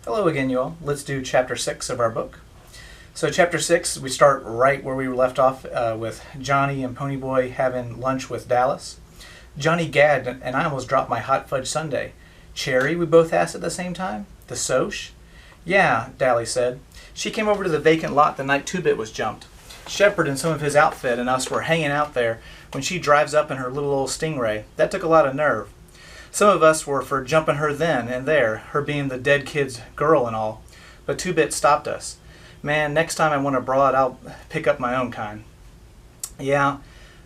Hello again, you all. Let's do chapter 6 of our book. So chapter 6, we start right where we were left off with Johnny and Ponyboy having lunch with Dallas. Johnny gagged and I almost dropped my hot fudge sundae. Cherry, we both asked at the same time. The Soch? Yeah, Dally said. She came over to the vacant lot the night Two-Bit was jumped. Shepard and some of his outfit and us were hanging out there when she drives up in her little old Stingray. That took a lot of nerve. Some of us were for jumping her then and there, her being the dead kid's girl and all. But Two-Bit stopped us. Man, next time I want a broad, I'll pick up my own kind. Yeah,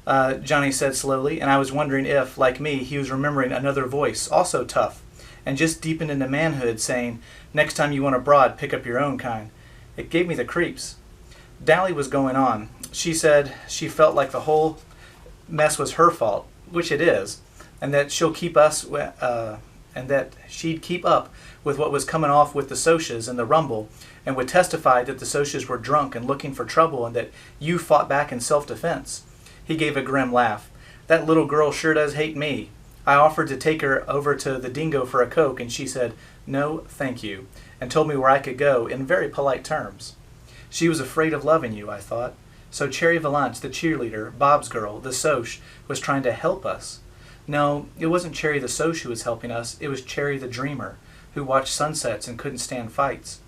Johnny said slowly, and I was wondering if, like me, he was remembering another voice, also tough, and just deepened into manhood, saying, next time you want a broad, pick up your own kind. It gave me the creeps. Dally was going on. She said she felt like the whole mess was her fault, which it is, and that she'll keep us, and that she'd keep up with what was coming off with the Soches and the Rumble, and would testify that the Soches were drunk and looking for trouble, and that you fought back in self-defense. He gave a grim laugh. That little girl sure does hate me. I offered to take her over to the Dingo for a Coke, and she said, no, thank you, and told me where I could go in very polite terms. She was afraid of loving you, I thought. So Cherry Valance, the cheerleader, Bob's girl, the Soch, was trying to help us. No, it wasn't Cherry the Soch who was helping us. It was Cherry the dreamer, who watched sunsets and couldn't stand fights.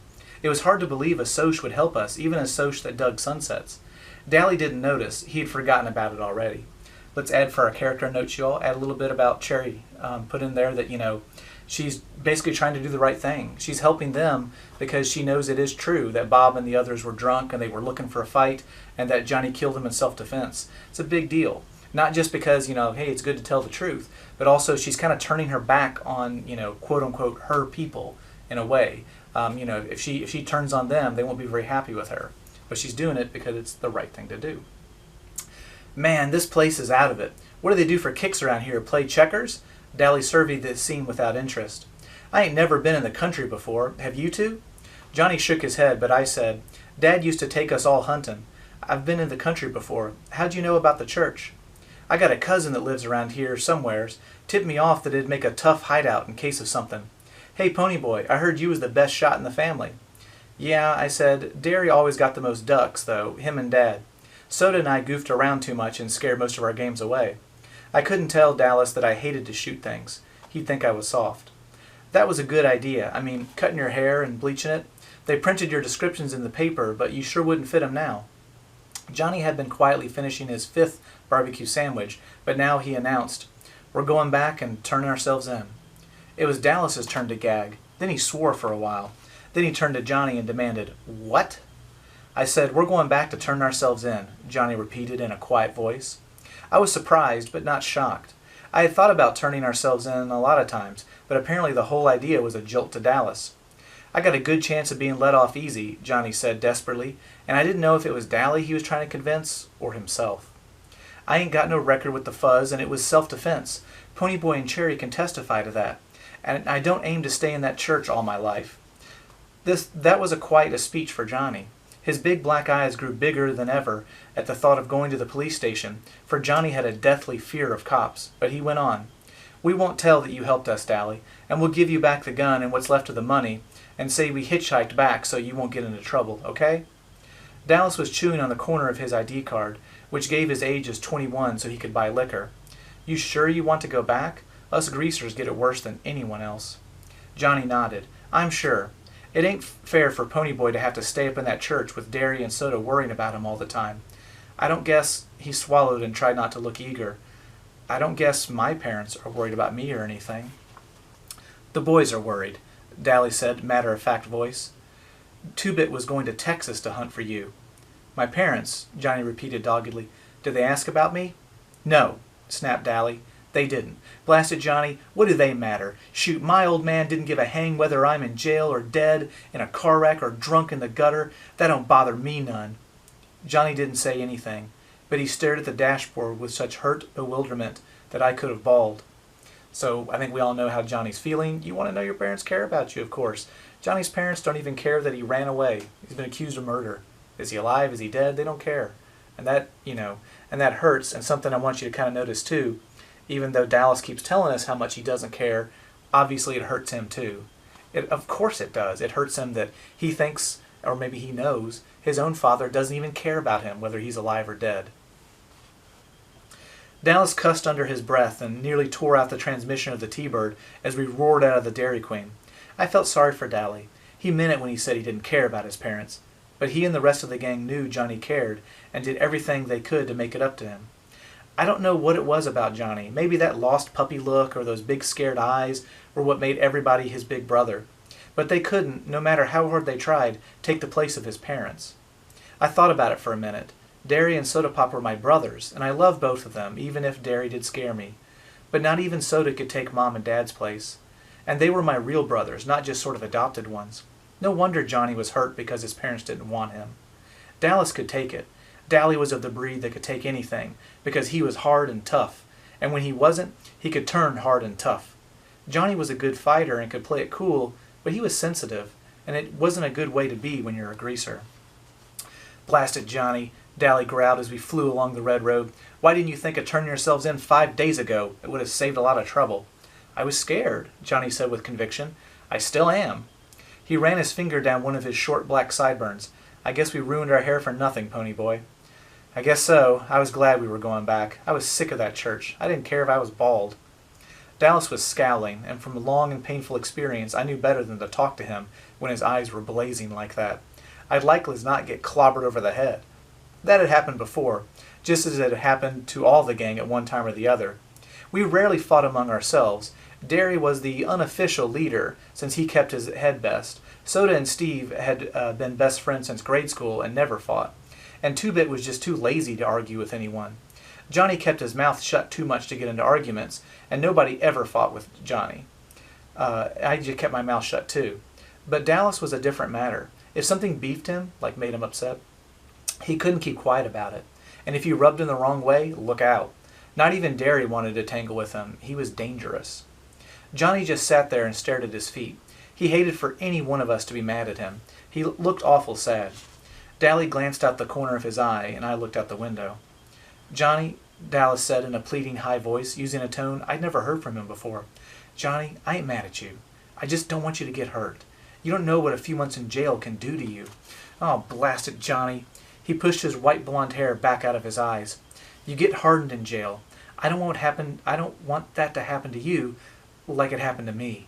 It was hard to believe a Soch would help us, even a Soch that dug sunsets. Dally didn't notice. He had forgotten about it already. Let's add for our character notes, you all, add a little bit about Cherry. Put in there that, she's basically trying to do the right thing. She's helping them because she knows it is true that Bob and the others were drunk and they were looking for a fight and that Johnny killed them in self-defense. It's a big deal. Not just because, hey, it's good to tell the truth, but also she's kind of turning her back on, quote-unquote, her people in a way. If she turns on them, they won't be very happy with her. But she's doing it because it's the right thing to do. Man, this place is out of it. What do they do for kicks around here? Play checkers? Dally surveyed the scene without interest. I ain't never been in the country before. Have you two? Johnny shook his head, but I said, Dad used to take us all hunting. I've been in the country before. How'd you know about the church? I got a cousin that lives around here somewheres. Tipped me off that it'd make a tough hideout in case of something. Hey, Ponyboy, I heard you was the best shot in the family. Yeah, I said. Derry always got the most ducks, though, him and Dad. Soda and I goofed around too much and scared most of our games away. I couldn't tell Dallas that I hated to shoot things. He'd think I was soft. That was a good idea. I mean, cutting your hair and bleaching it. They printed your descriptions in the paper, but you sure wouldn't fit 'em now. Johnny had been quietly finishing his 5th barbecue sandwich, but now he announced, we're going back and turning ourselves in. It was Dallas's turn to gag. Then he swore for a while. Then he turned to Johnny and demanded, what? I said, we're going back to turn ourselves in, Johnny repeated in a quiet voice. I was surprised, but not shocked. I had thought about turning ourselves in a lot of times, but apparently the whole idea was a jolt to Dallas. I got a good chance of being let off easy, Johnny said desperately, and I didn't know if it was Dally he was trying to convince or himself. I ain't got no record with the fuzz, and it was self-defense. Ponyboy and Cherry can testify to that. And I don't aim to stay in that church all my life. That was quite a speech for Johnny. His big black eyes grew bigger than ever at the thought of going to the police station, for Johnny had a deathly fear of cops. But he went on. We won't tell that you helped us, Dally, and we'll give you back the gun and what's left of the money, and say we hitchhiked back so you won't get into trouble, okay? Dallas was chewing on the corner of his ID card, which gave his age as 21 so he could buy liquor. You sure you want to go back? Us greasers get it worse than anyone else. Johnny nodded. I'm sure. It ain't fair for Ponyboy to have to stay up in that church with Derry and Soda worrying about him all the time. I don't guess, he swallowed and tried not to look eager. I don't guess my parents are worried about me or anything. The boys are worried, Dally said, matter-of-fact voice. Two-Bit was going to Texas to hunt for you. My parents, Johnny repeated doggedly. Did they ask about me? No, snapped Dally. They didn't. Blasted Johnny, what do they matter? Shoot, my old man didn't give a hang whether I'm in jail or dead, in a car wreck or drunk in the gutter. That don't bother me none. Johnny didn't say anything, but he stared at the dashboard with such hurt bewilderment that I could have bawled. So I think we all know how Johnny's feeling. You want to know your parents care about you, of course. Johnny's parents don't even care that he ran away. He's been accused of murder. Is he alive? Is he dead? They don't care. And that, and that hurts, and something I want you to kind of notice too. Even though Dallas keeps telling us how much he doesn't care, obviously it hurts him too. Of course it does. It hurts him that he thinks, or maybe he knows, his own father doesn't even care about him, whether he's alive or dead. Dallas cussed under his breath and nearly tore out the transmission of the T-Bird as we roared out of the Dairy Queen. I felt sorry for Dally. He meant it when he said he didn't care about his parents. But he and the rest of the gang knew Johnny cared and did everything they could to make it up to him. I don't know what it was about Johnny. Maybe that lost puppy look or those big scared eyes were what made everybody his big brother. But they couldn't, no matter how hard they tried, take the place of his parents. I thought about it for a minute. Derry and Soda Pop were my brothers, and I love both of them, even if Derry did scare me. But not even Soda could take Mom and Dad's place. And they were my real brothers, not just sort of adopted ones. No wonder Johnny was hurt because his parents didn't want him. Dallas could take it. Dally was of the breed that could take anything, because he was hard and tough, and when he wasn't, he could turn hard and tough. Johnny was a good fighter and could play it cool, but he was sensitive, and it wasn't a good way to be when you're a greaser. "Blasted Johnny," Dally growled as we flew along the red road. "Why didn't you think of turning yourselves in 5 days ago? It would have saved a lot of trouble." "I was scared," Johnny said with conviction. "I still am." He ran his finger down one of his short black sideburns. "I guess we ruined our hair for nothing, Ponyboy." "I guess so. I was glad we were going back. I was sick of that church. I didn't care if I was bald." Dallas was scowling, and from long and painful experience I knew better than to talk to him when his eyes were blazing like that. I'd likely as not get clobbered over the head. That had happened before, just as it had happened to all the gang at one time or the other. We rarely fought among ourselves. Derry was the unofficial leader, since he kept his head best. Soda and Steve had been best friends since grade school and never fought. And Two-Bit was just too lazy to argue with anyone. Johnny kept his mouth shut too much to get into arguments, and nobody ever fought with Johnny. I just kept my mouth shut too. But Dallas was a different matter. If something beefed him, like made him upset, he couldn't keep quiet about it. And if you rubbed him the wrong way, look out. Not even Derry wanted to tangle with him. He was dangerous. Johnny just sat there and stared at his feet. He hated for any one of us to be mad at him. He looked awful sad. Dally glanced out the corner of his eye, and I looked out the window. "Johnny," Dallas said in a pleading high voice, using a tone I'd never heard from him before. "Johnny, I ain't mad at you. I just don't want you to get hurt. You don't know what a few months in jail can do to you." "Oh, blast it, Johnny." He pushed his white blonde hair back out of his eyes. "You get hardened in jail. I don't want that to happen to you like it happened to me."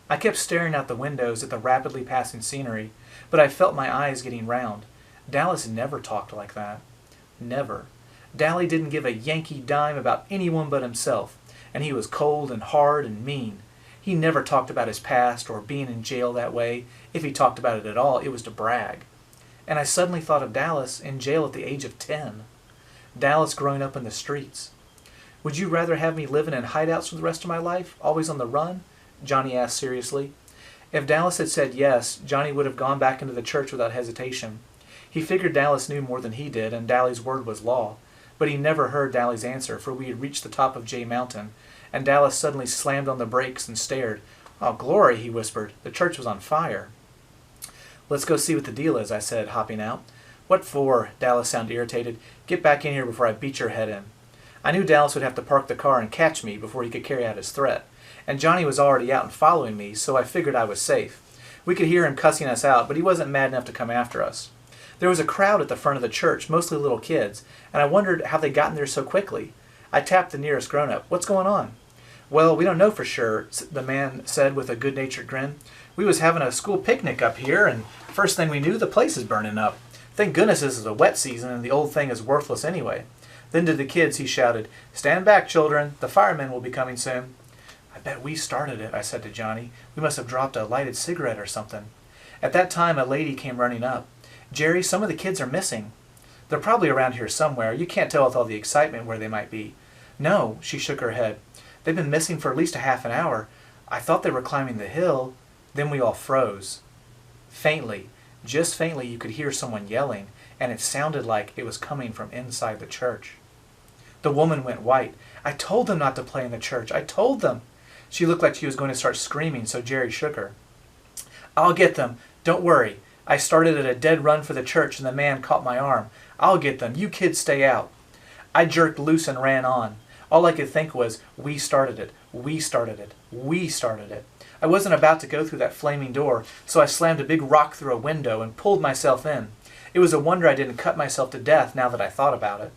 I kept staring out the windows at the rapidly passing scenery, but I felt my eyes getting round. Dallas never talked like that. Never. Dally didn't give a Yankee dime about anyone but himself, and he was cold and hard and mean. He never talked about his past or being in jail that way. If he talked about it at all, it was to brag. And I suddenly thought of Dallas in jail at the age of 10. Dallas growing up in the streets. "Would you rather have me living in hideouts for the rest of my life, always on the run?" Johnny asked seriously. If Dallas had said yes, Johnny would have gone back into the church without hesitation. He figured Dallas knew more than he did, and Dally's word was law. But he never heard Dally's answer, for we had reached the top of Jay Mountain, and Dallas suddenly slammed on the brakes and stared. "Oh, glory," he whispered. "The church was on fire." "Let's go see what the deal is," I said, hopping out. "What for?" Dallas sounded irritated. "Get back in here before I beat your head in." I knew Dallas would have to park the car and catch me before he could carry out his threat. And Johnny was already out and following me, so I figured I was safe. We could hear him cussing us out, but he wasn't mad enough to come after us. There was a crowd at the front of the church, mostly little kids, and I wondered how they got in there so quickly. I tapped the nearest grown-up. "What's going on?" "Well, we don't know for sure," the man said with a good-natured grin. "We was having a school picnic up here, and first thing we knew, the place is burning up. Thank goodness this is a wet season, and the old thing is worthless anyway." Then to the kids he shouted, "Stand back, children. The firemen will be coming soon." "I bet we started it," I said to Johnny. "We must have dropped a lighted cigarette or something." At that time a lady came running up. "Jerry, some of the kids are missing." "They're probably around here somewhere. You can't tell with all the excitement where they might be." "No," she shook her head. "They've been missing for at least a half an hour. I thought they were climbing the hill." Then we all froze. Faintly, just faintly, you could hear someone yelling, and it sounded like it was coming from inside the church. The woman went white. "I told them not to play in the church. I told them." She looked like she was going to start screaming, so Jerry shook her. "I'll get them. Don't worry. I started at a dead run for the church and the man caught my arm. I'll get them. You kids stay out." I jerked loose and ran on. All I could think was, we started it. We started it. We started it. I wasn't about to go through that flaming door, so I slammed a big rock through a window and pulled myself in. It was a wonder I didn't cut myself to death now that I thought about it.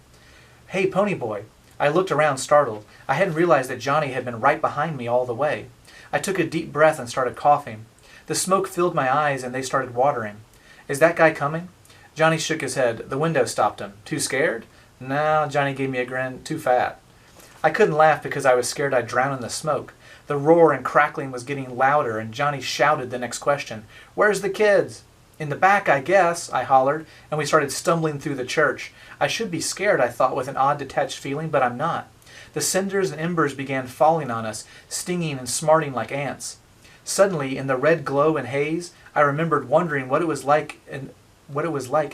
"Hey, Ponyboy." I looked around startled. I hadn't realized that Johnny had been right behind me all the way. I took a deep breath and started coughing. The smoke filled my eyes and they started watering. "Is that guy coming?" Johnny shook his head. The window stopped him. "Too scared?" "No," Johnny gave me a grin. "Too fat." I couldn't laugh because I was scared I'd drown in the smoke. The roar and crackling was getting louder, and Johnny shouted the next question. "Where's the kids?" "In the back, I guess," I hollered, and we started stumbling through the church. I should be scared, I thought, with an odd detached feeling, but I'm not. The cinders and embers began falling on us, stinging and smarting like ants. Suddenly, in the red glow and haze, I remembered wondering what it was like in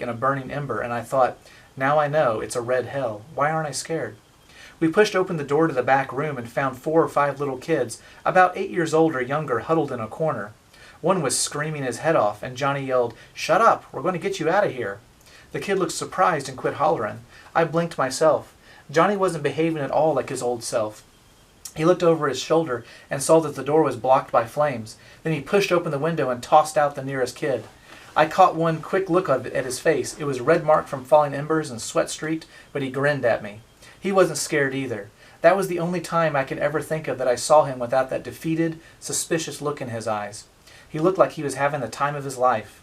a burning ember, and I thought, now I know, it's a red hell. Why aren't I scared? We pushed open the door to the back room and found 4 or 5 little kids, about 8 years old or younger, huddled in a corner. One was screaming his head off, and Johnny yelled, "Shut up! We're going to get you out of here." The kid looked surprised and quit hollering. I blinked myself. Johnny wasn't behaving at all like his old self. He looked over his shoulder and saw that the door was blocked by flames. Then he pushed open the window and tossed out the nearest kid. I caught one quick look at his face. It was red marked from falling embers and sweat-streaked, but he grinned at me. He wasn't scared either. That was the only time I can ever think of that I saw him without that defeated, suspicious look in his eyes. He looked like he was having the time of his life.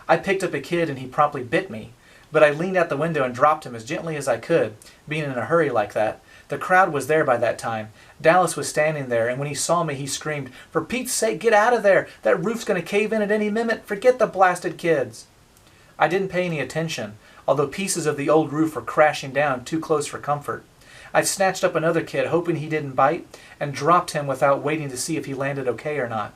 I picked up a kid and he promptly bit me, but I leaned out the window and dropped him as gently as I could, being in a hurry like that. The crowd was there by that time. Dallas was standing there, and when he saw me, he screamed, "For Pete's sake, get out of there! That roof's going to cave in at any minute! Forget the blasted kids!" I didn't pay any attention, although pieces of the old roof were crashing down too close for comfort. I snatched up another kid, hoping he didn't bite, and dropped him without waiting to see if he landed okay or not.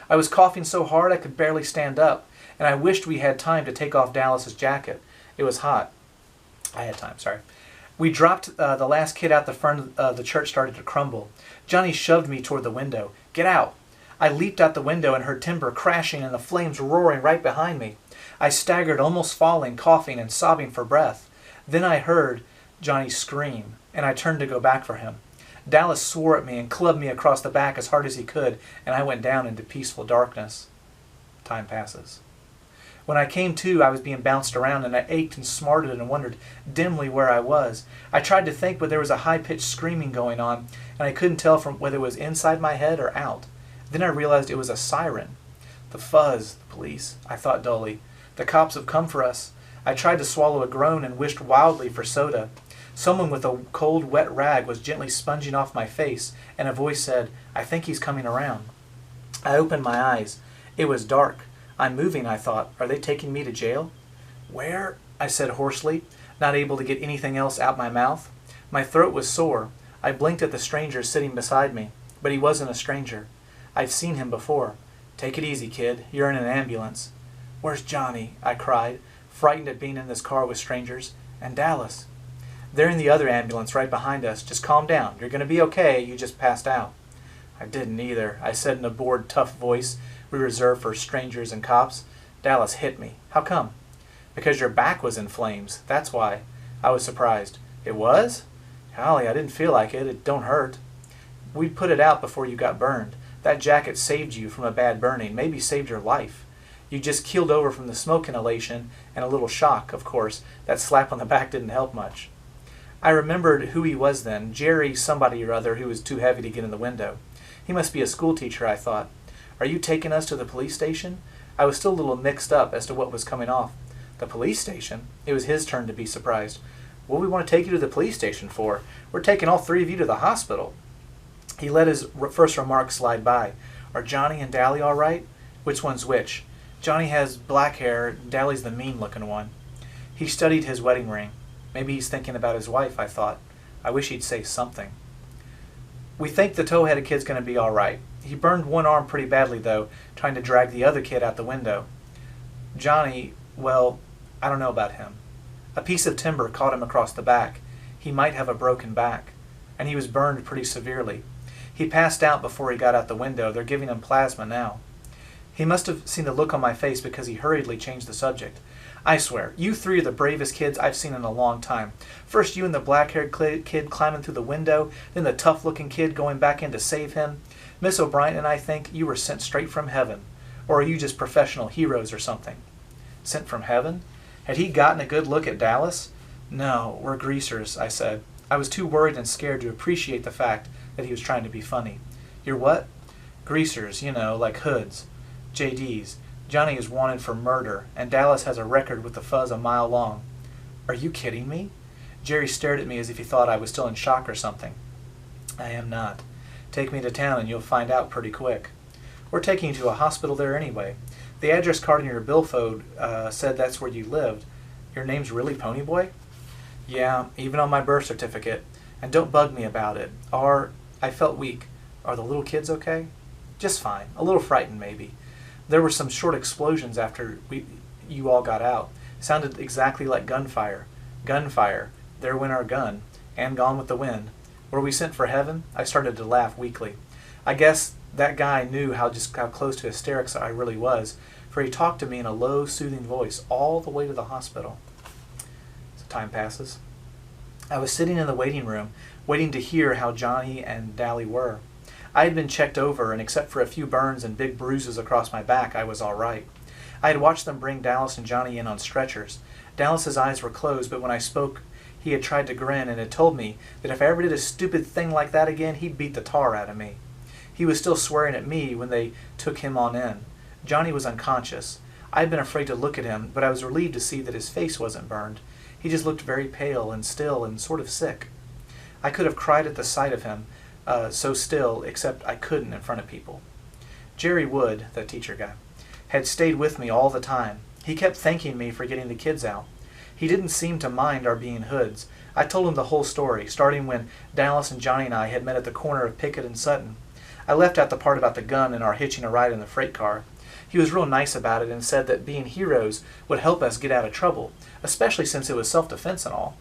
I was coughing so hard I could barely stand up, and I wished we had time to take off Dallas's jacket. It was hot. I had time, sorry. We dropped the last kid out the front. The church started to crumble. Johnny shoved me toward the window. "Get out!" I leaped out the window and heard timber crashing and the flames roaring right behind me. I staggered, almost falling, coughing and sobbing for breath. Then I heard Johnny scream, and I turned to go back for him. Dallas swore at me and clubbed me across the back as hard as he could, and I went down into peaceful darkness. Time passes. When I came to, I was being bounced around, and I ached and smarted and wondered dimly where I was. I tried to think, but there was a high-pitched screaming going on, and I couldn't tell from whether it was inside my head or out. Then I realized it was a siren. "The fuzz, the police," I thought dully. "The cops have come for us." I tried to swallow a groan and wished wildly for soda. Someone with a cold, wet rag was gently sponging off my face, and a voice said, "I think he's coming around." I opened my eyes. It was dark. "I'm moving," I thought. "Are they taking me to jail?" "Where?" I said hoarsely, not able to get anything else out my mouth. My throat was sore. I blinked at the stranger sitting beside me, but he wasn't a stranger. I'd seen him before. "Take it easy, kid. You're in an ambulance." "Where's Johnny?" I cried, frightened at being in this car with strangers. "And Dallas?" "They're in the other ambulance right behind us. Just calm down. You're going to be okay. You just passed out." "I didn't either," I said in a bored, tough voice we reserve for strangers and cops. "Dallas hit me." "How come?" "Because your back was in flames. That's why." I was surprised. "It was?" "Golly, I didn't feel like it. It don't hurt." "We'd put it out before you got burned. That jacket saved you from a bad burning, maybe saved your life. You just keeled over from the smoke inhalation and a little shock, of course. That slap on the back didn't help much." I remembered who he was then, Jerry somebody or other who was too heavy to get in the window. He must be a schoolteacher, I thought. "Are you taking us to the police station?" I was still a little mixed up as to what was coming off. "The police station?" It was his turn to be surprised. "What do we want to take you to the police station for? We're taking all 3 of you to the hospital." He let his first remark slide by. "Are Johnny and Dally all right?" "Which one's which?" "Johnny has black hair. Dally's the mean-looking one." He studied his wedding ring. Maybe he's thinking about his wife, I thought. I wish he'd say something. "We think the tow-headed kid's going to be all right. He burned one arm pretty badly, though, trying to drag the other kid out the window. Johnny, well, I don't know about him. A piece of timber caught him across the back. He might have a broken back. And he was burned pretty severely. He passed out before he got out the window. They're giving him plasma now." He must have seen the look on my face because he hurriedly changed the subject. "I swear, you 3 are the bravest kids I've seen in a long time. First you and the black-haired kid climbing through the window, then the tough-looking kid going back in to save him. Miss O'Brien and I think you were sent straight from heaven. Or are you just professional heroes or something?" Sent from heaven? Had he gotten a good look at Dallas? "No, we're greasers," I said. I was too worried and scared to appreciate the fact that he was trying to be funny. "You're what?" "Greasers, you know, like hoods. JDs. Johnny is wanted for murder, and Dallas has a record with the fuzz a mile long." "Are you kidding me?" Jerry stared at me as if he thought I was still in shock or something. "I am not. Take me to town and you'll find out pretty quick." "We're taking you to a hospital there anyway. The address card in your billfold said that's where you lived. Your name's really Ponyboy?" "Yeah, even on my birth certificate. And don't bug me about it. I felt weak. Are the little kids okay?" "Just fine. A little frightened, maybe. There were some short explosions after you all got out. Sounded exactly like gunfire. Gunfire. There went our gun. And gone with the wind. Were we sent for heaven?" I started to laugh weakly. I guess that guy knew how close to hysterics I really was, for he talked to me in a low, soothing voice all the way to the hospital. So time passes. I was sitting in the waiting room, waiting to hear how Johnny and Dally were. I had been checked over, and except for a few burns and big bruises across my back, I was all right. I had watched them bring Dallas and Johnny in on stretchers. Dallas's eyes were closed, but when I spoke, he had tried to grin and had told me that if I ever did a stupid thing like that again, he'd beat the tar out of me. He was still swearing at me when they took him on in. Johnny was unconscious. I had been afraid to look at him, but I was relieved to see that his face wasn't burned. He just looked very pale and still and sort of sick. I could have cried at the sight of him, so still, except I couldn't in front of people. Jerry Wood, the teacher guy, had stayed with me all the time. He kept thanking me for getting the kids out. He didn't seem to mind our being hoods. I told him the whole story, starting when Dallas and Johnny and I had met at the corner of Pickett and Sutton. I left out the part about the gun and our hitching a ride in the freight car. He was real nice about it and said that being heroes would help us get out of trouble, especially since it was self-defense and all.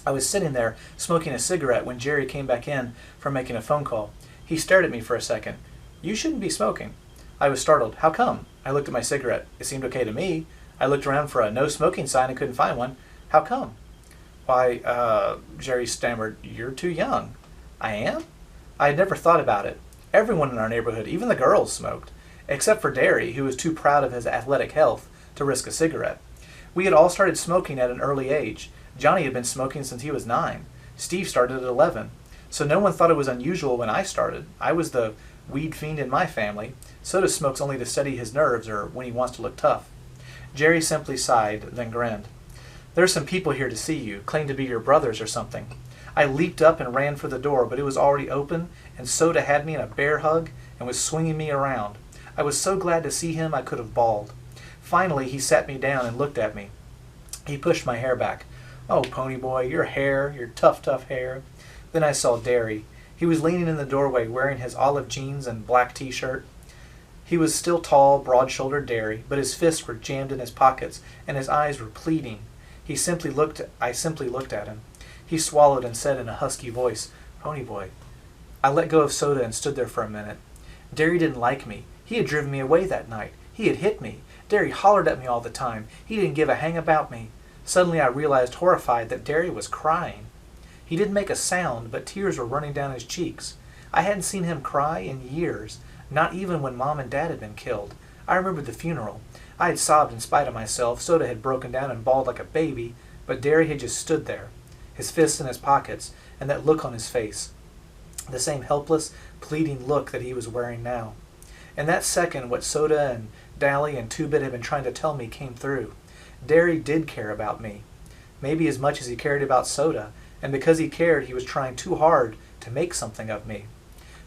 I was sitting there smoking a cigarette when Jerry came back in from making a phone call. He stared at me for a second. "You shouldn't be smoking." I was startled. "How come?" I looked at my cigarette. It seemed okay to me. I looked around for a no smoking sign and couldn't find one. "How come?" "Why, Jerry stammered, "you're too young." "I am?" I had never thought about it. Everyone in our neighborhood, even the girls, smoked, except for Derry, who was too proud of his athletic health to risk a cigarette. We had all started smoking at an early age. Johnny had been smoking since he was 9. Steve started at 11. So no one thought it was unusual when I started. I was the weed fiend in my family. Soda smokes only to steady his nerves or when he wants to look tough. Jerry simply sighed, then grinned. "There's some people here to see you, claim to be your brothers or something." I leaped up and ran for the door, but it was already open, and Soda had me in a bear hug and was swinging me around. I was so glad to see him I could have bawled. Finally, he sat me down and looked at me. He pushed my hair back. "Oh, Ponyboy, your hair, your tough, tough hair." Then I saw Derry. He was leaning in the doorway wearing his olive jeans and black t-shirt. He was still tall, broad-shouldered Derry, but his fists were jammed in his pockets and his eyes were pleading. I simply looked at him. He swallowed and said in a husky voice, "Ponyboy." I let go of Soda and stood there for a minute. Derry didn't like me. He had driven me away that night. He had hit me. Derry hollered at me all the time. He didn't give a hang about me. Suddenly I realized, horrified, that Derry was crying. He didn't make a sound, but tears were running down his cheeks. I hadn't seen him cry in years, not even when Mom and Dad had been killed. I remembered the funeral. I had sobbed in spite of myself. Soda had broken down and bawled like a baby, but Derry had just stood there, his fists in his pockets, and that look on his face. The same helpless, pleading look that he was wearing now. In that second, what Soda and Dally and Two-Bit had been trying to tell me came through. Derry did care about me. Maybe as much as he cared about Soda, and because he cared, he was trying too hard to make something of me.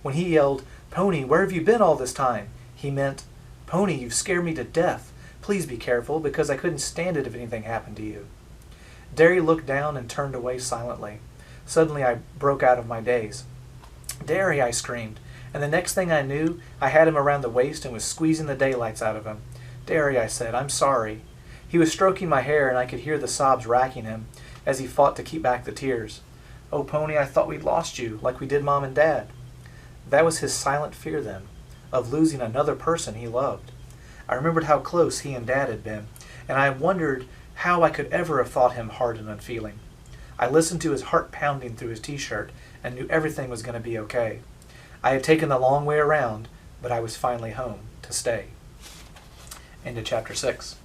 When he yelled, "Pony, where have you been all this time?" he meant, "Pony, you've scared me to death. Please be careful, because I couldn't stand it if anything happened to you." Derry looked down and turned away silently. Suddenly I broke out of my daze. "Derry," I screamed, and the next thing I knew, I had him around the waist and was squeezing the daylights out of him. "Derry," I said, "I'm sorry." He was stroking my hair, and I could hear the sobs racking him as he fought to keep back the tears. "Oh, Pony, I thought we'd lost you, like we did Mom and Dad." That was his silent fear then, of losing another person he loved. I remembered how close he and Dad had been, and I wondered how I could ever have thought him hard and unfeeling. I listened to his heart pounding through his t-shirt and knew everything was going to be okay. I had taken the long way around, but I was finally home to stay. Into chapter 6.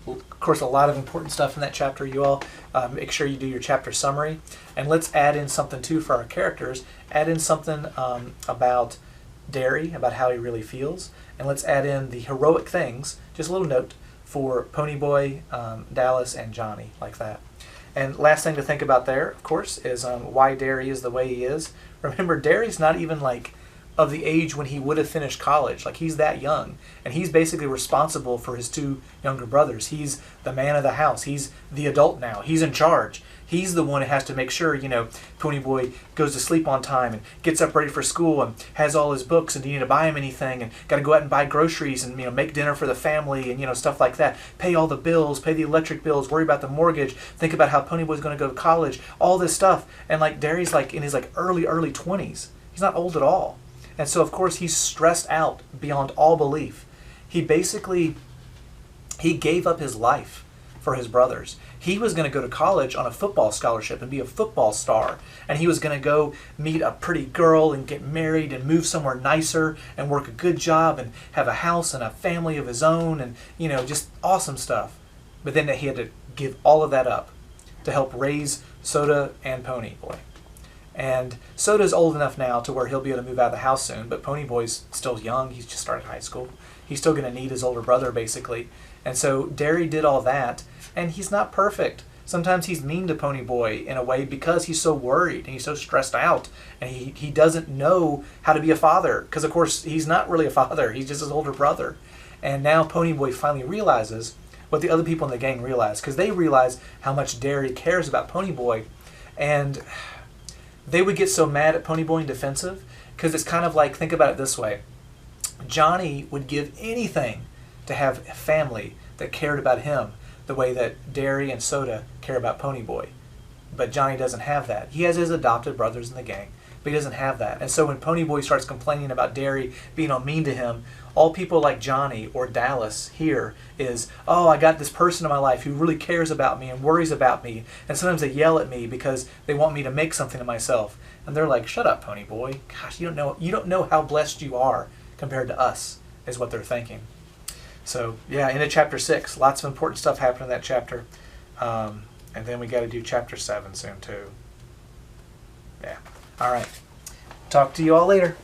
Well, of course, a lot of important stuff in that chapter. You all make sure you do your chapter summary. And let's add in something, too, for our characters. Add in something about Derry, about how he really feels. And let's add in the heroic things, just a little note, for Ponyboy, Dallas, and Johnny, like that. And last thing to think about there, of course, is why Derry is the way he is. Remember, Derry's not even like of the age when he would have finished college. Like, he's that young. And he's basically responsible for his two younger brothers. He's the man of the house. He's the adult now. He's in charge. He's the one who has to make sure, Ponyboy goes to sleep on time and gets up ready for school and has all his books, and do you need to buy him anything, and got to go out and buy groceries and, make dinner for the family and, stuff like that. Pay all the bills, pay the electric bills, worry about the mortgage, think about how Ponyboy's going to go to college, all this stuff. And like Derry's like in his like early 20s. He's not old at all. And so, of course, he's stressed out beyond all belief. He gave up his life for his brothers. He was going to go to college on a football scholarship and be a football star. And he was going to go meet a pretty girl and get married and move somewhere nicer and work a good job and have a house and a family of his own and, just awesome stuff. But then he had to give all of that up to help raise Soda and Ponyboy. And Soda's old enough now to where he'll be able to move out of the house soon, but Ponyboy's still young. He's just started high school. He's still going to need his older brother, basically. And so Derry did all that, and he's not perfect. Sometimes he's mean to Ponyboy in a way because he's so worried and he's so stressed out, and he doesn't know how to be a father, because, of course, he's not really a father. He's just his older brother. And now Ponyboy finally realizes what the other people in the gang realize, because they realize how much Derry cares about Ponyboy, and they would get so mad at Ponyboy and defensive, because it's kind of like, think about it this way. Johnny would give anything to have a family that cared about him the way that Derry and Soda care about Ponyboy. But Johnny doesn't have that. He has his adopted brothers in the gang, but he doesn't have that. And so when Ponyboy starts complaining about Derry being all mean to him, all people like Johnny or Dallas hear is, oh, I got this person in my life who really cares about me and worries about me, and sometimes they yell at me because they want me to make something of myself. And they're like, shut up, Ponyboy. Gosh, you don't know how blessed you are compared to us, is what they're thinking. So, yeah, into chapter 6. Lots of important stuff happened in that chapter. And then we got to do chapter 7 soon, too. Yeah. All right. Talk to you all later.